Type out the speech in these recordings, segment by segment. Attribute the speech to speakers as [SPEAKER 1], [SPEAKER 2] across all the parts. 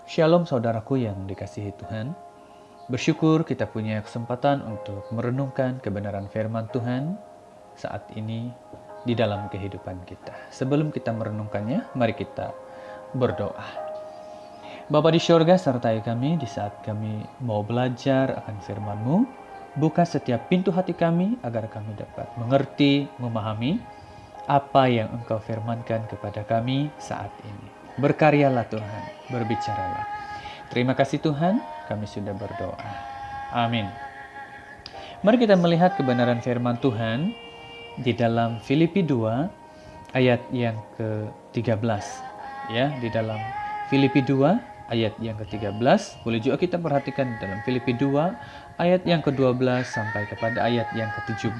[SPEAKER 1] Shalom saudaraku yang dikasihi Tuhan. Bersyukur kita punya kesempatan untuk merenungkan kebenaran firman Tuhan saat ini di dalam kehidupan kita. Sebelum kita merenungkannya, mari kita berdoa. Bapa di syurga, sertai kami di saat kami mau belajar akan firman-Mu. Buka setiap pintu hati kami agar kami dapat mengerti, memahami apa yang Engkau firmankan kepada kami saat ini. Berkaryalah Tuhan, berbicaralah. Terima kasih Tuhan, kami sudah berdoa. Amin. Mari kita melihat kebenaran firman Tuhan di dalam Filipi 2 ayat yang ke-13. Ya, di dalam Filipi 2 ayat yang ke-13, boleh juga kita perhatikan di dalam Filipi 2 ayat yang ke-12 sampai kepada ayat yang ke-17.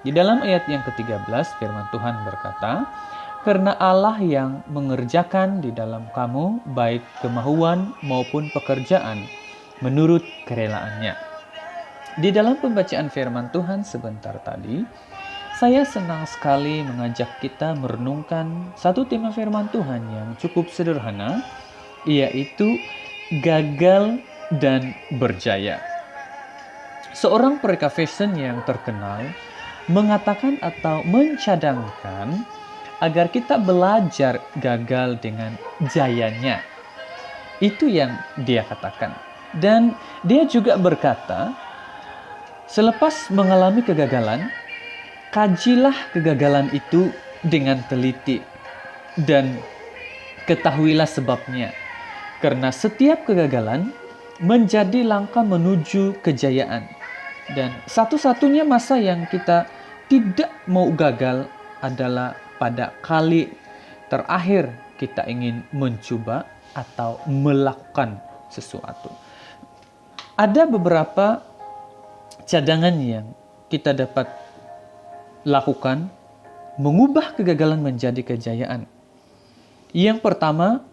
[SPEAKER 1] Di dalam ayat yang ke-13 firman Tuhan berkata, "Karena Allah yang mengerjakan di dalam kamu baik kemahuan maupun pekerjaan menurut kerelaannya." Di dalam pembacaan firman Tuhan sebentar tadi, saya senang sekali mengajak kita merenungkan satu tema firman Tuhan yang cukup sederhana, yaitu gagal dan berjaya. Seorang pereka fashion yang terkenal mengatakan atau mencadangkan agar kita belajar gagal dengan jayanya. Itu yang dia katakan. Dan dia juga berkata, selepas mengalami kegagalan, kajilah kegagalan itu dengan teliti dan ketahuilah sebabnya. Karena setiap kegagalan menjadi langkah menuju kejayaan. Dan satu-satunya masa yang kita tidak mau gagal adalah pada kali terakhir kita ingin mencoba atau melakukan sesuatu. Ada beberapa cadangan yang kita dapat lakukan mengubah kegagalan menjadi kejayaan. Yang pertama,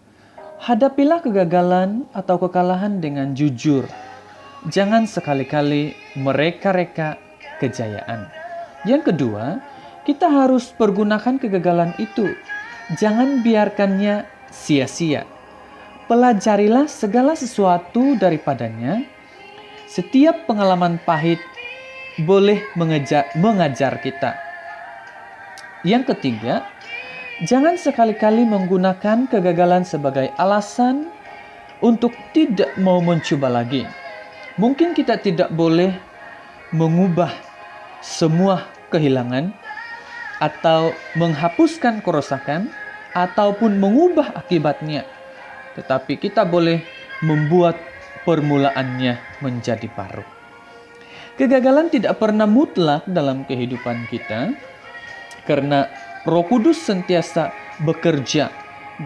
[SPEAKER 1] hadapilah kegagalan atau kekalahan dengan jujur. Jangan sekali-kali mereka-reka kejayaan. Yang kedua, kita harus pergunakan kegagalan itu. Jangan biarkannya sia-sia. Pelajarilah segala sesuatu daripadanya. Setiap pengalaman pahit boleh mengajar kita. Yang ketiga, jangan sekali-kali menggunakan kegagalan sebagai alasan untuk tidak mau mencoba lagi. Mungkin kita tidak boleh mengubah semua kehilangan atau menghapuskan kerusakan ataupun mengubah akibatnya. Tetapi kita boleh membuat permulaannya menjadi baru. Kegagalan tidak pernah mutlak dalam kehidupan kita karena Roh Kudus sentiasa bekerja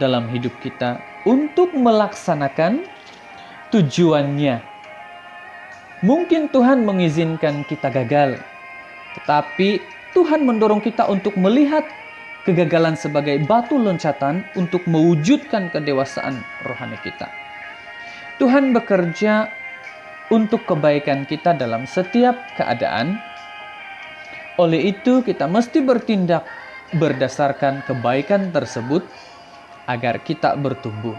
[SPEAKER 1] dalam hidup kita untuk melaksanakan tujuannya. Mungkin Tuhan mengizinkan kita gagal, tetapi Tuhan mendorong kita untuk melihat kegagalan sebagai batu loncatan untuk mewujudkan kedewasaan rohani kita. Tuhan bekerja untuk kebaikan kita dalam setiap keadaan. Oleh itu, kita mesti bertindak berdasarkan kebaikan tersebut agar kita bertumbuh.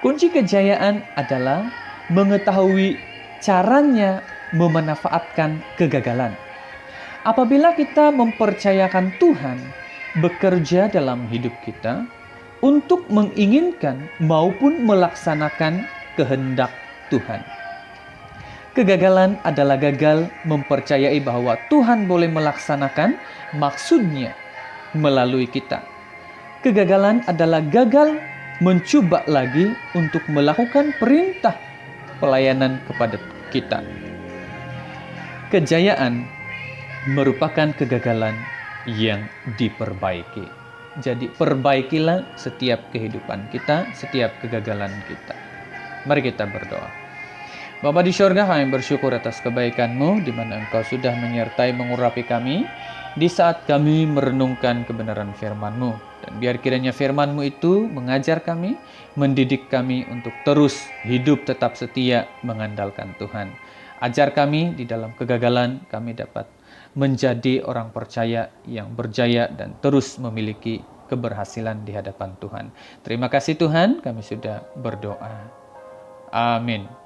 [SPEAKER 1] Kunci kejayaan adalah mengetahui caranya memanfaatkan kegagalan. Apabila kita mempercayakan Tuhan bekerja dalam hidup kita untuk menginginkan maupun melaksanakan kehendak Tuhan. Kegagalan adalah gagal mempercayai bahwa Tuhan boleh melaksanakan maksudnya melalui kita. Kegagalan adalah gagal mencoba lagi untuk melakukan perintah pelayanan kepada kita. Kejayaan merupakan kegagalan yang diperbaiki. Jadi perbaikilah setiap kehidupan kita, setiap kegagalan kita. Mari kita berdoa. Bapa di syurga, kami bersyukur atas kebaikan-Mu, di mana Engkau sudah menyertai mengurapi kami di saat kami merenungkan kebenaran firman-Mu. Dan biar kiranya firman-Mu itu mengajar kami, mendidik kami untuk terus hidup tetap setia mengandalkan Tuhan. Ajar kami di dalam kegagalan kami dapat menjadi orang percaya yang berjaya dan terus memiliki keberhasilan di hadapan Tuhan. Terima kasih Tuhan, kami sudah berdoa. Amin.